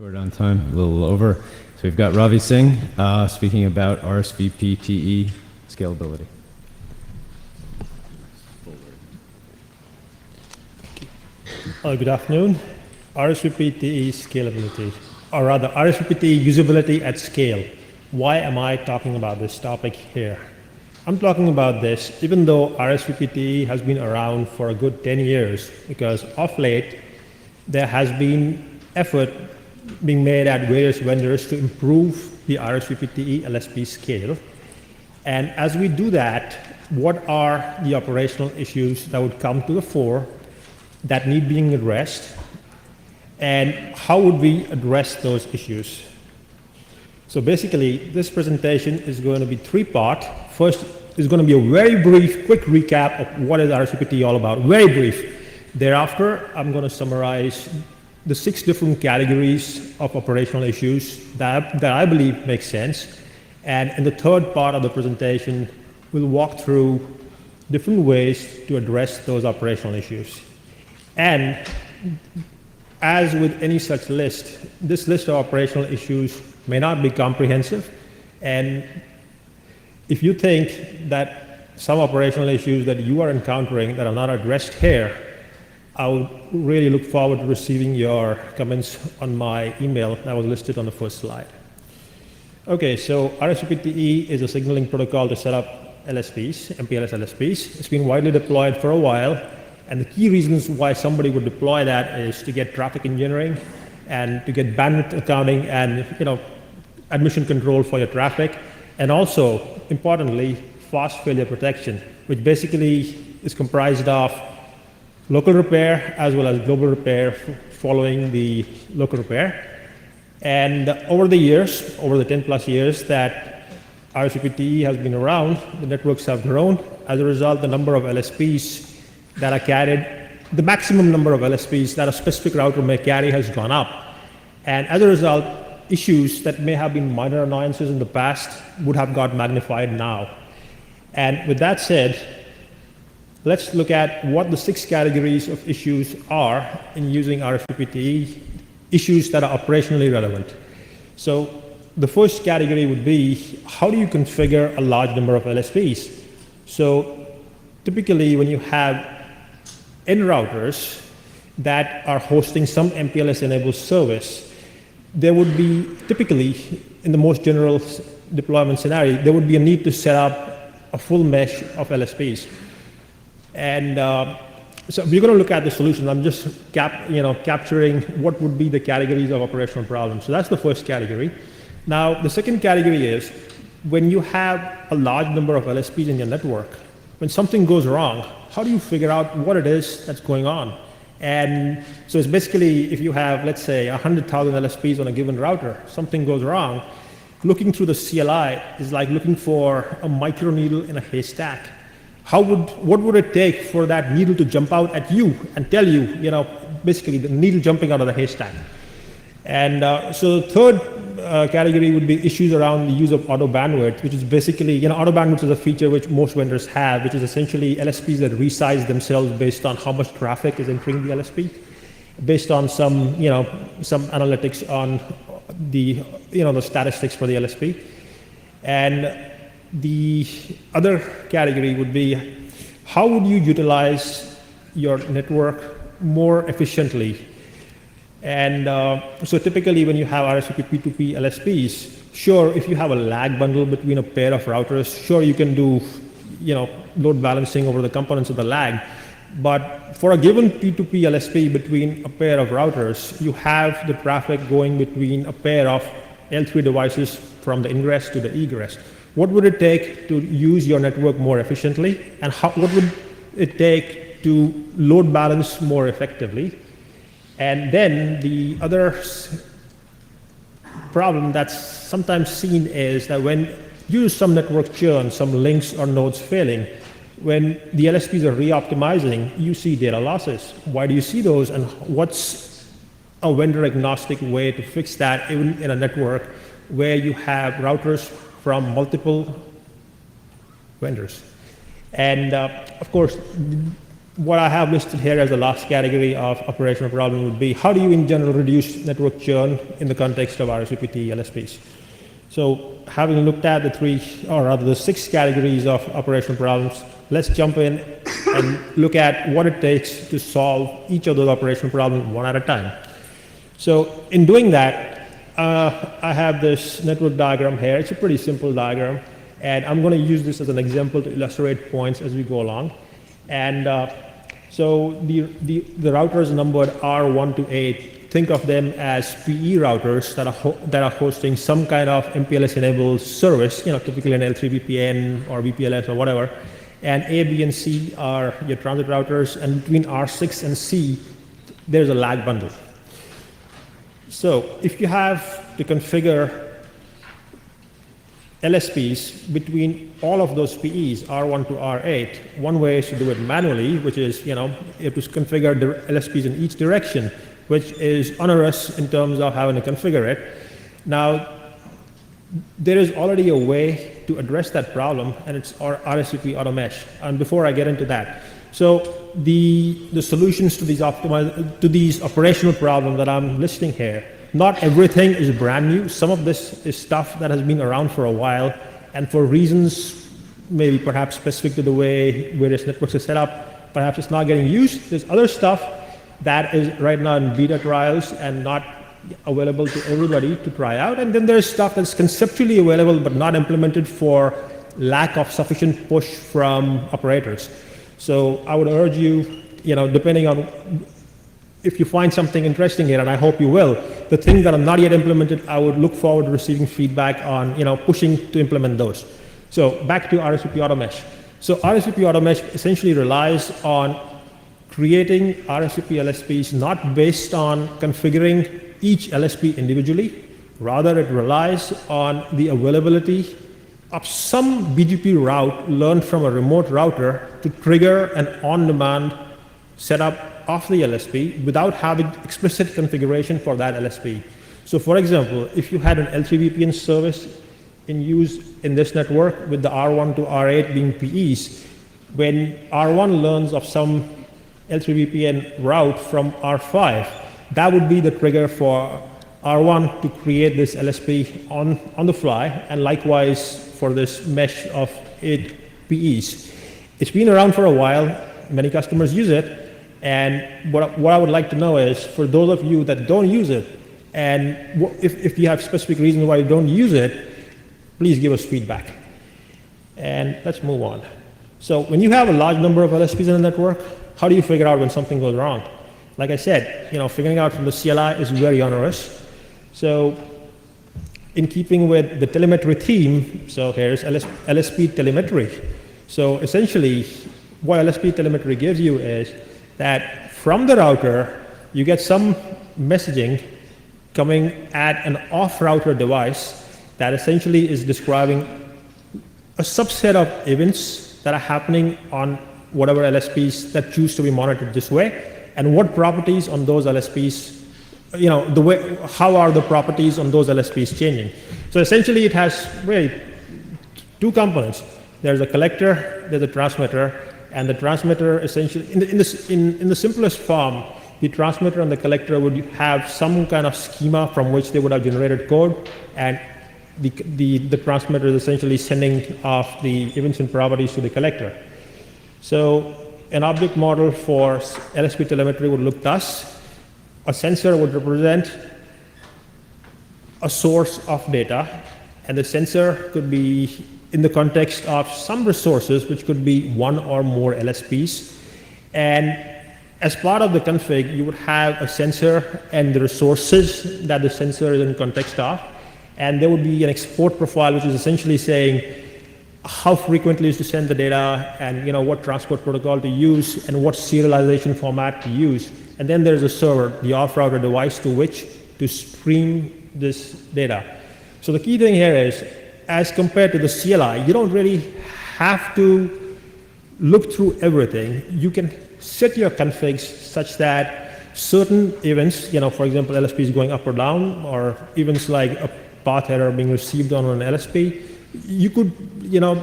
Short on time, a little over. So we've got Ravi Singh speaking about RSVP TE scalability. Good afternoon. RSVP TE scalability, or rather RSVP TE usability at scale. Why am I talking about this topic here? I'm talking about this even though RSVP TE has been around for a good 10 years, because of late there has been effort being made at various vendors to improve the RSVP TE LSP scale. And as we do that, what are the operational issues that would come to the fore that need being addressed, and how would we address those issues? So basically, this presentation is going to be three-part. First is going to be a very brief, quick recap of what is RSVP TE all about, very brief. Thereafter, I'm going to summarize the 6 different categories of operational issues that I believe make sense. And in the third part of the presentation, we'll walk through different ways to address those operational issues. And as with any such list, this list of operational issues may not be comprehensive. And if you think that some operational issues that you are encountering that are not addressed here, I would really look forward to receiving your comments on my email that was listed on the first slide. Okay, so RSVP TE is a signaling protocol to set up LSPs, MPLS LSPs. It's been widely deployed for a while, and the key reasons why somebody would deploy that is to get traffic engineering and to get bandwidth accounting and admission control for your traffic, and also, importantly, fast failure protection, which basically is comprised of local repair as well as global repair following the local repair. And over the years, over the 10 plus years that RSVP TE has been around, the networks have grown. As a result, the number of LSPs that are carried, the maximum number of LSPs that a specific router may carry has gone up. And as a result, issues that may have been minor annoyances in the past would have got magnified now. And with that said, let's look at what the 6 categories of issues are in using RSVP TE, issues that are operationally relevant. So the first category would be, how do you configure a large number of LSPs? So typically when you have N routers that are hosting some MPLS-enabled service, there would be typically, in the most general deployment scenario, there would be a need to set up a full mesh of LSPs. And so we're going to look at the solution. I'm just capturing what would be the categories of operational problems. So that's the first category. Now, the second category is when you have a large number of LSPs in your network, when something goes wrong, how do you figure out what it is that's going on? And so it's basically, if you have, let's say, 100,000 LSPs on a given router, something goes wrong, looking through the CLI is like looking for a microneedle in a haystack. What would it take for that needle to jump out at you and tell you, basically the needle jumping out of the haystack? And so the third category would be issues around the use of auto bandwidth, which is basically, auto bandwidth is a feature which most vendors have, which is essentially LSPs that resize themselves based on how much traffic is entering the LSP, based on some analytics on the, the statistics for the LSP. And the other category would be, how would you utilize your network more efficiently? And so typically when you have RSVP P2P LSPs, sure, if you have a lag bundle between a pair of routers, sure, you can do load balancing over the components of the lag. But for a given P2P LSP between a pair of routers, you have the traffic going between a pair of L3 devices from the ingress to the egress. What would it take to use your network more efficiently? And what would it take to load balance more effectively? And then the other problem that's sometimes seen is that when you use some network churn, some links or nodes failing, when the LSPs are re-optimizing, you see data losses. Why do you see those? And what's a vendor agnostic way to fix that even in a network where you have routers from multiple vendors? And of course, what I have listed here as the last category of operational problem would be how do you in general reduce network churn in the context of RSVP TE LSPs? So having looked at the three, or rather the 6 categories of operational problems, let's jump in and look at what it takes to solve each of those operational problems one at a time. So in doing that, I have this network diagram here. It's a pretty simple diagram, and I'm going to use this as an example to illustrate points as we go along. And so the routers numbered R1 to 8, think of them as PE routers that are hosting some kind of MPLS-enabled service, typically an L3 VPN or VPLS or whatever. And A, B, and C are your transit routers, and between R6 and C, there's a lag bundle. So if you have to configure LSPs between all of those PEs, R1 to R8, one way is to do it manually, which is, you have to configure the LSPs in each direction, which is onerous in terms of having to configure it. Now, there is already a way to address that problem, and it's our RSVP Auto Mesh. And before I get into that, so the solutions to these operational problems that I'm listing here, not everything is brand new. Some of this is stuff that has been around for a while, and for reasons maybe perhaps specific to the way various networks are set up, perhaps it's not getting used. There's other stuff that is right now in beta trials and not available to everybody to try out. And then there's stuff that's conceptually available but not implemented for lack of sufficient push from operators. So I would urge you, depending on if you find something interesting here, and I hope you will, the things that are not yet implemented, I would look forward to receiving feedback on, pushing to implement those. So back to RSVP Auto Mesh. So RSVP Auto Mesh essentially relies on creating RSVP LSPs not based on configuring each LSP individually. Rather, it relies on the availability of some BGP route learned from a remote router to trigger an on-demand setup of the LSP without having explicit configuration for that LSP. So for example, if you had an L3 VPN service in use in this network with the R1 to R8 being PEs, when R1 learns of some L3 VPN route from R5, that would be the trigger for R1 to create this LSP on the fly, and likewise for this mesh of 8 PEs. It's been around for a while, many customers use it, and what I would like to know is, for those of you that don't use it, and if you have specific reasons why you don't use it, please give us feedback. And let's move on. So when you have a large number of LSPs in a network, how do you figure out when something goes wrong? Like I said, figuring out from the CLI is very onerous. So in keeping with the telemetry theme, so here's LSP telemetry. So essentially, what LSP telemetry gives you is that from the router, you get some messaging coming at an off-router device that essentially is describing a subset of events that are happening on whatever LSPs that choose to be monitored this way, and what properties on those LSPs, how are the properties on those LSPs changing. So essentially it has really 2 components. There's a collector, there's a transmitter, and the transmitter essentially, in the simplest form, the transmitter and the collector would have some kind of schema from which they would have generated code, and the transmitter is essentially sending off the events and properties to the collector. So an object model for LSP telemetry would look thus. A sensor would represent a source of data, and the sensor could be in the context of some resources, which could be 1 or more LSPs. And as part of the config, you would have a sensor and the resources that the sensor is in context of, and there would be an export profile, which is essentially saying how frequently is to send the data, and what transport protocol to use, and what serialization format to use. And then there's a server, the off-router device to which to stream this data. So the key thing here is, as compared to the CLI, you don't really have to look through everything. You can set your configs such that certain events, for example, LSPs going up or down, or events like a path error being received on an LSP, you could,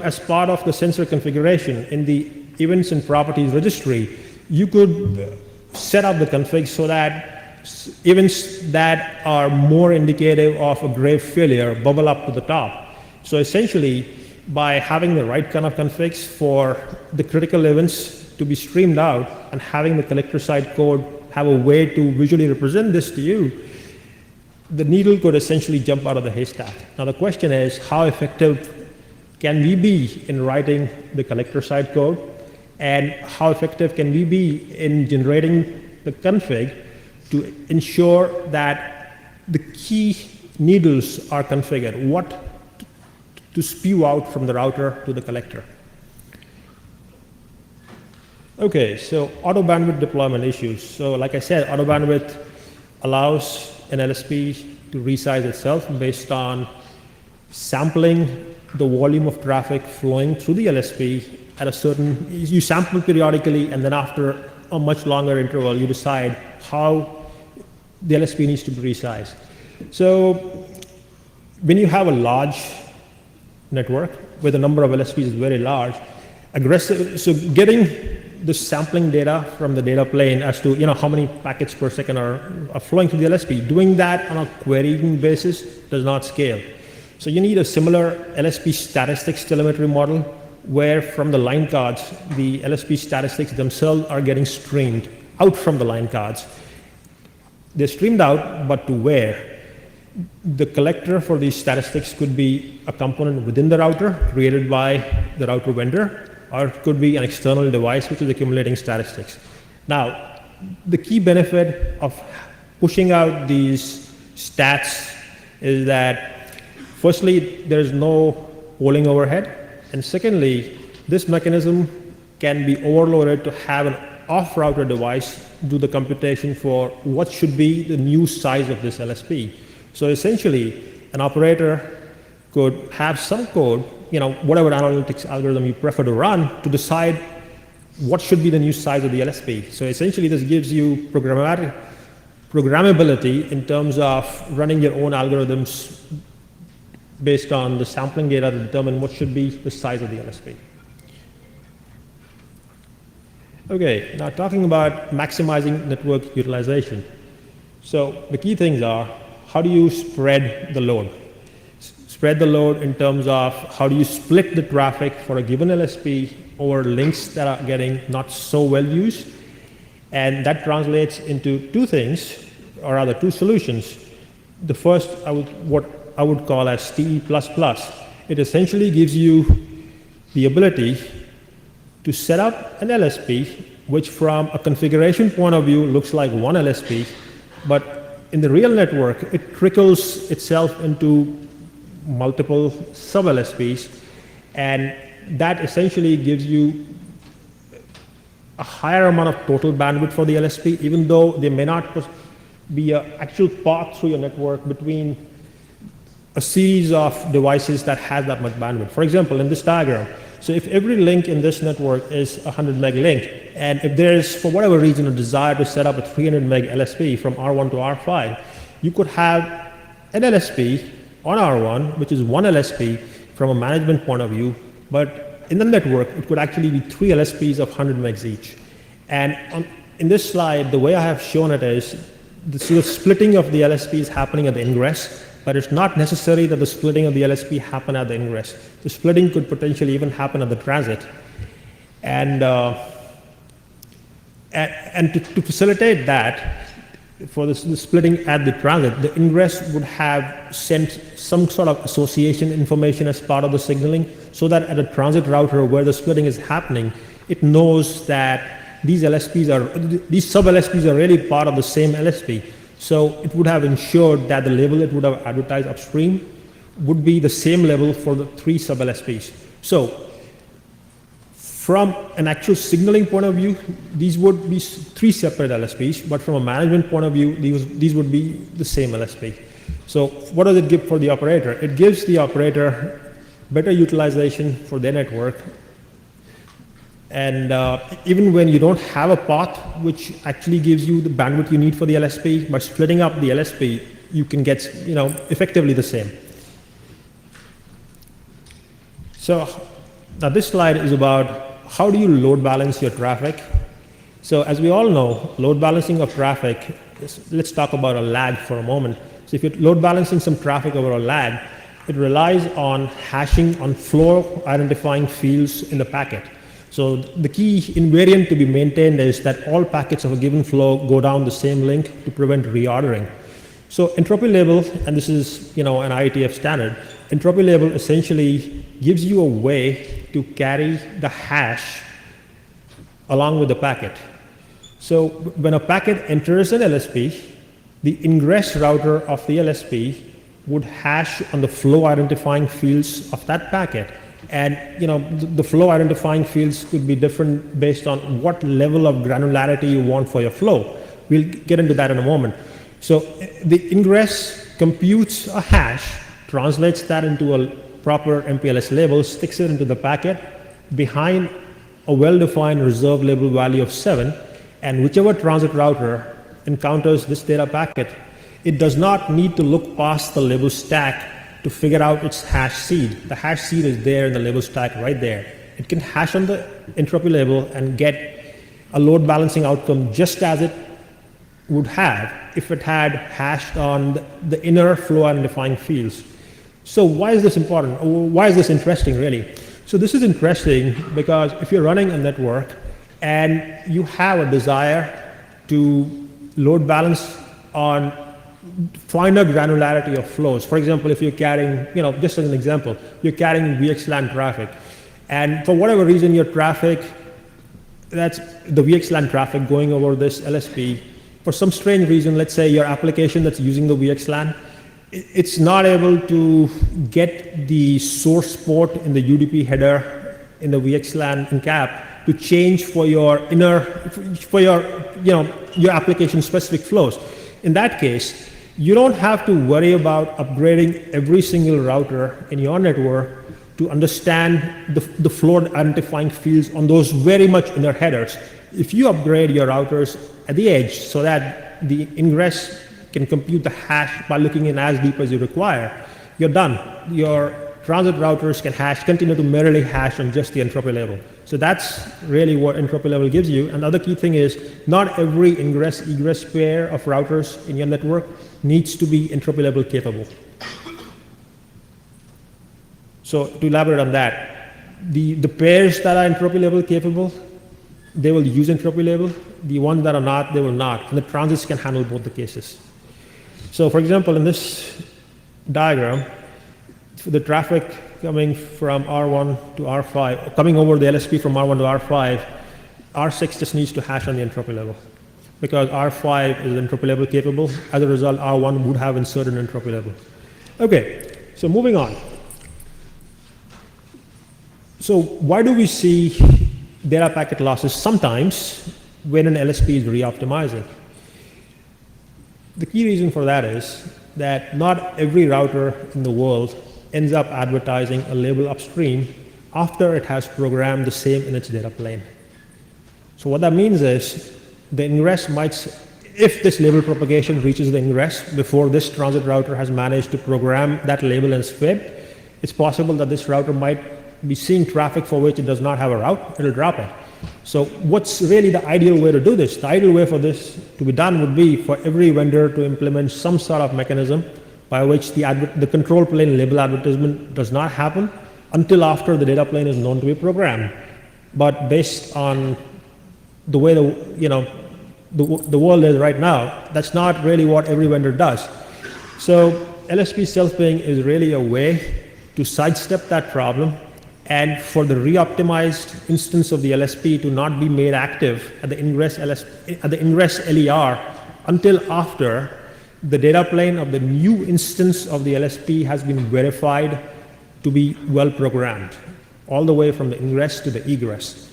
as part of the sensor configuration in the events and properties registry, you could set up the config so that events that are more indicative of a grave failure bubble up to the top. So essentially, by having the right kind of configs for the critical events to be streamed out and having the collector side code have a way to visually represent this to you, the needle could essentially jump out of the haystack. Now the question is, how effective can we be in writing the collector side code, and how effective can we be in generating the config to ensure that the key needles are configured, what to spew out from the router to the collector. Okay, so auto bandwidth deployment issues. So like I said, auto bandwidth allows an LSP to resize itself based on sampling the volume of traffic flowing through the LSP at a certain, you sample periodically, and then after a much longer interval, you decide how the LSP needs to be resized. So when you have a large network where the number of LSPs is very large, so getting the sampling data from the data plane as to how many packets per second are flowing through the LSP, doing that on a querying basis does not scale. So you need a similar LSP statistics telemetry model where from the line cards, the LSP statistics themselves are getting streamed out from the line cards. They're streamed out, but to where? The collector for these statistics could be a component within the router created by the router vendor, or it could be an external device which is accumulating statistics. Now, the key benefit of pushing out these stats is that, firstly, there's no polling overhead, and secondly, this mechanism can be overloaded to have an off-router device do the computation for what should be the new size of this LSP. So essentially, an operator could have some code, whatever analytics algorithm you prefer to run, to decide what should be the new size of the LSP. So essentially, this gives you programmability in terms of running your own algorithms based on the sampling data to determine what should be the size of the LSP. Okay, now talking about maximizing network utilization. So the key things are, how do you spread the load? Spread the load in terms of how do you split the traffic for a given LSP over links that are getting not so well used. And that translates into two things, or rather two solutions. The first, what I would call as TE++. It essentially gives you the ability to set up an LSP, which from a configuration point of view looks like one LSP, but in the real network, it trickles itself into multiple sub-LSPs, and that essentially gives you a higher amount of total bandwidth for the LSP, even though there may not be an actual path through your network between a series of devices that has that much bandwidth. For example, in this diagram, so if every link in this network is a 100 meg link, and if there's, for whatever reason, a desire to set up a 300 meg LSP from R1 to R5, you could have an LSP on R1, which is one LSP from a management point of view, but in the network, it could actually be three LSPs of 100 megs each. And in this slide, the way I have shown it is, the splitting of the LSP is happening at the ingress, but it's not necessary that the splitting of the LSP happen at the ingress. The splitting could potentially even happen at the transit. And to facilitate that, for the splitting at the transit, the ingress would have sent some sort of association information as part of the signaling, so that at a transit router where the splitting is happening, it knows that these sub-LSPs are really part of the same LSP. So it would have ensured that the label it would have advertised upstream would be the same level for the three sub-LSPs. So from an actual signaling point of view, these would be three separate LSPs, but from a management point of view, these would be the same LSP. So what does it give for the operator? It gives the operator better utilization for their network. And even when you don't have a path which actually gives you the bandwidth you need for the LSP, by splitting up the LSP, you can get effectively the same. So now this slide is about how do you load balance your traffic So as we all know, load balancing of traffic, let's talk about a lag for a moment. So if you're load balancing some traffic over a lag, it relies on hashing on flow identifying fields in the packet. So the key invariant to be maintained is that all packets of a given flow go down the same link to prevent reordering. So entropy label, and this is an IETF standard, entropy label essentially gives you a way to carry the hash along with the packet. So when a packet enters an LSP, the ingress router of the LSP would hash on the flow identifying fields of that packet. And the flow identifying fields could be different based on what level of granularity you want for your flow. We'll get into that in a moment. So the ingress computes a hash, translates that into a proper MPLS label, sticks it into the packet behind a well-defined reserve label value of 7, and whichever transit router encounters this data packet, it does not need to look past the label stack to figure out its hash seed. The hash seed is there in the label stack right there. It can hash on the entropy label and get a load balancing outcome just as it would have if it had hashed on the inner flow identifying fields. So why is this important? Why is this interesting, really? So this is interesting because if you're running a network and you have a desire to load balance on finer granularity of flows. For example, if you're carrying, just as an example, you're carrying VXLAN traffic, and for whatever reason your traffic, that's the VXLAN traffic going over this LSP, for some strange reason, let's say your application that's using the VXLAN, it's not able to get the source port in the UDP header in the VXLAN encap to change for your your application specific flows. In that case, you don't have to worry about upgrading every single router in your network to understand the flow identifying fields on those very much inner headers. If you upgrade your routers at the edge so that the ingress can compute the hash by looking in as deep as you require, you're done. Your transit routers can continue to merely hash on just the entropy level. So that's really what entropy level gives you. And the other key thing is not every ingress-egress pair of routers in your network needs to be entropy level capable. So to elaborate on that, the pairs that are entropy level capable, they will use entropy level. The ones that are not, they will not. And the transits can handle both the cases. So for example, in this diagram, the traffic coming from R1 to R5, coming over the LSP from R1 to R5, R6 just needs to hash on the entropy level because R5 is entropy level capable. As a result, R1 would have inserted an entropy level. Okay, so moving on. So why do we see data packet losses sometimes when an LSP is re-optimizing? The key reason for that is that not every router in the world ends up advertising a label upstream after it has programmed the same in its data plane. So what that means is the ingress might, if this label propagation reaches the ingress before this transit router has managed to program that label in SFIB, it's possible that this router might be seeing traffic for which it does not have a route, it'll drop it. So what's really the ideal way to do this? The ideal way for this to be done would be for every vendor to implement some sort of mechanism by which the control plane label advertisement does not happen until after the data plane is known to be programmed. But based on the way the world is right now, that's not really what every vendor does. So LSP self-paying is really a way to sidestep that problem and for the re-optimized instance of the LSP to not be made active at the ingress LER until after the data plane of the new instance of the LSP has been verified to be well programmed, all the way from the ingress to the egress.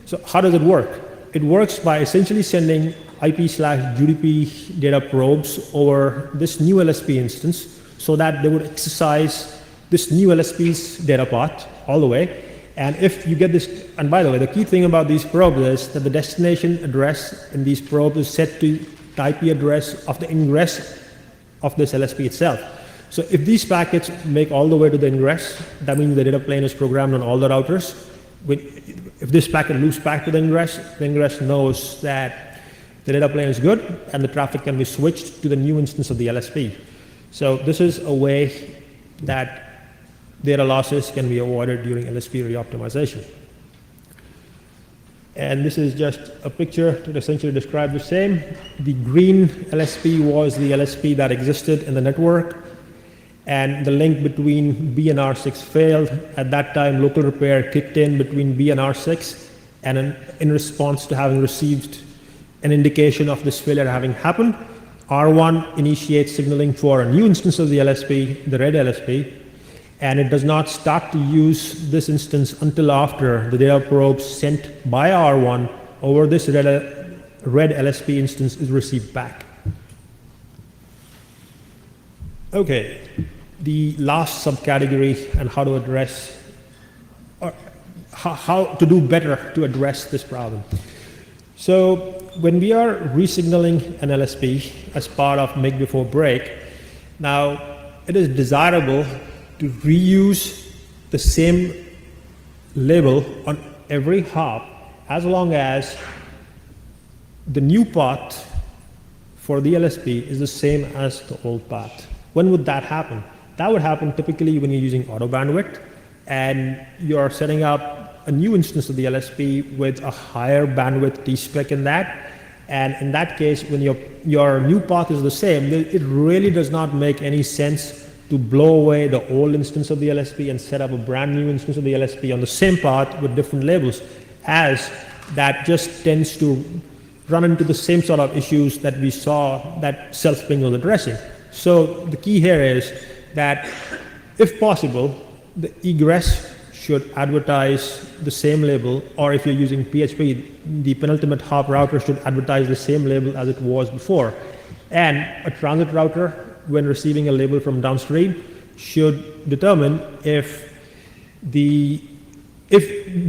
So how does it work? It works by essentially sending IP/UDP data probes over this new LSP instance so that they would exercise this new LSP's data path all the way. And if you get this, and by the way, the key thing about these probes is that the destination address in these probes is set to the IP address of the ingress of this LSP itself. So if these packets make all the way to the ingress, that means the data plane is programmed on all the routers. if this packet loops back to the ingress knows that the data plane is good and the traffic can be switched to the new instance of the LSP. So this is a way that data losses can be avoided during LSP reoptimization. And this is just a picture to essentially describe the same. The green LSP was the LSP that existed in the network, and the link between B and R6 failed. At that time, local repair kicked in between B and R6, and in response to having received an indication of this failure having happened, R1 initiates signaling for a new instance of the LSP, the red LSP, and it does not start to use this instance until after the data probe sent by R1 over this red LSP instance is received back. Okay, the last subcategory and how to address, or how to do better to address this problem. So when we are resignaling an LSP as part of make before break, now it is desirable to reuse the same label on every hop as long as the new path for the LSP is the same as the old path. When would that happen? That would happen typically when you're using auto bandwidth and you're setting up a new instance of the LSP with a higher bandwidth T-spec in that. And in that case, when your new path is the same, it really does not make any sense to blow away the old instance of the LSP and set up a brand new instance of the LSP on the same path with different labels, as that just tends to run into the same sort of issues that we saw that self-ping was addressing. So the key here is that, if possible, the egress should advertise the same label, or if you're using PHP, the penultimate hop router should advertise the same label as it was before. And a transit router, when receiving a label from downstream, should determine if the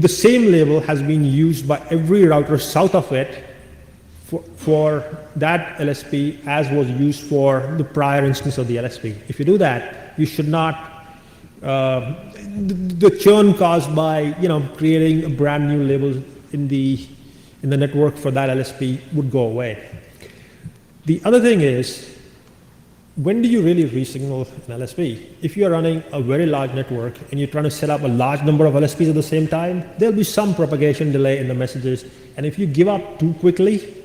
same label has been used by every router south of it for that LSP as was used for the prior instance of the LSP. If you do that, you should not, the churn caused by creating a brand new label in the network for that LSP would go away. The other thing is, when do you really resignal an LSP? If you're running a very large network and you're trying to set up a large number of LSPs at the same time, there'll be some propagation delay in the messages. And if you give up too quickly,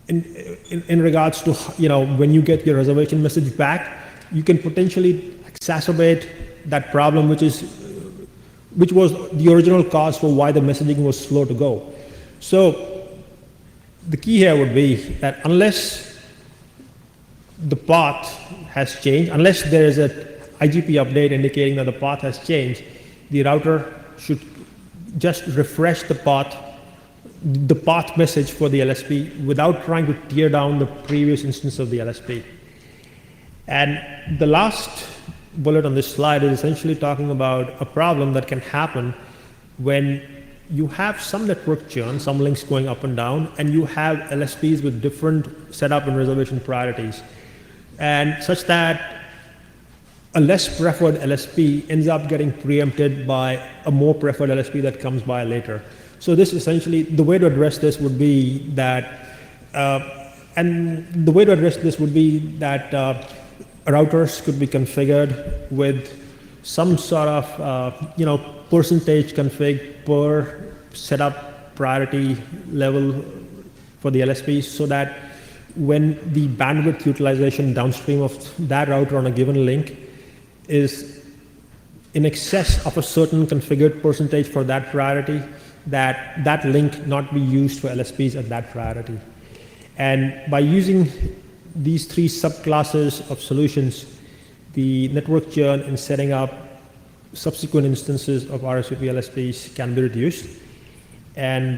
in regards to when you get your reservation message back, you can potentially exacerbate that problem, which was the original cause for why the messaging was slow to go. So the key here would be that unless the path has changed, unless there is an IGP update indicating that the path has changed, the router should just refresh the path message for the LSP without trying to tear down the previous instance of the LSP. And the last bullet on this slide is essentially talking about a problem that can happen when you have some network churn, some links going up and down, and you have LSPs with different setup and reservation priorities, and such that a less preferred LSP ends up getting preempted by a more preferred LSP that comes by later. So this essentially, the way to address this would be that, routers could be configured with some sort of, percentage config per setup priority level for the LSPs, so that when the bandwidth utilization downstream of that router on a given link is in excess of a certain configured percentage for that priority, that link not be used for LSPs at that priority. And by using these three subclasses of solutions, the network churn in setting up subsequent instances of RSVP LSPs can be reduced. And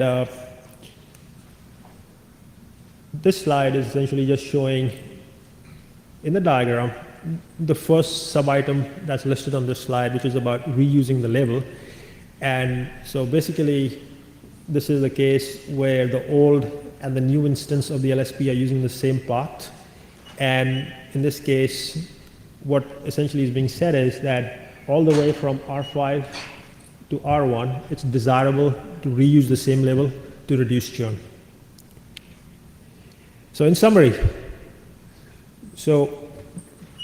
this slide is essentially just showing in the diagram the first sub-item that's listed on this slide, which is about reusing the label. And so basically, this is a case where the old and the new instance of the LSP are using the same path. And in this case, what essentially is being said is that all the way from R5 to R1, it's desirable to reuse the same label to reduce churn. So in summary,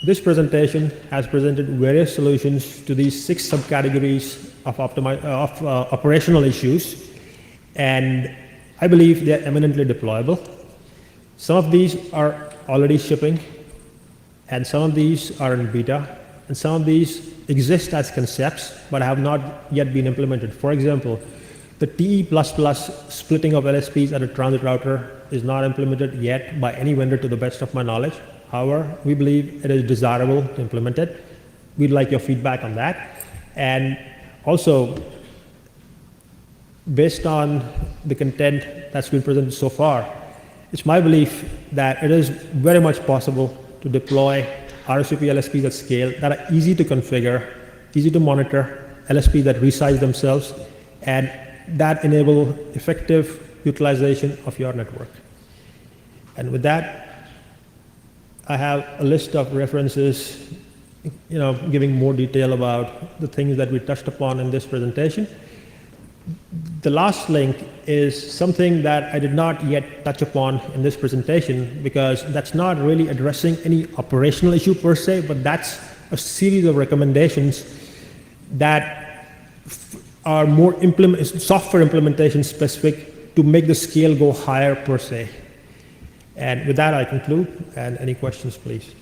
this presentation has presented various solutions to these 6 subcategories of operational issues, and I believe they're eminently deployable. Some of these are already shipping, and some of these are in beta, and some of these exist as concepts but have not yet been implemented. For example, the TE++ splitting of LSPs at a transit router is not implemented yet by any vendor to the best of my knowledge. However, we believe it is desirable to implement it. We'd like your feedback on that. And also, based on the content that's been presented so far, it's my belief that it is very much possible to deploy RSVP LSPs at scale that are easy to configure, easy to monitor, LSPs that resize themselves, and that enable effective utilization of your network. And with that, I have a list of references, giving more detail about the things that we touched upon in this presentation. The last link is something that I did not yet touch upon in this presentation because that's not really addressing any operational issue per se, but that's a series of recommendations that are more software implementation specific to make the scale go higher per se. And with that, I conclude, and any questions, please.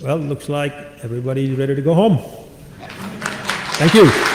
Well, looks like everybody's ready to go home. Thank you.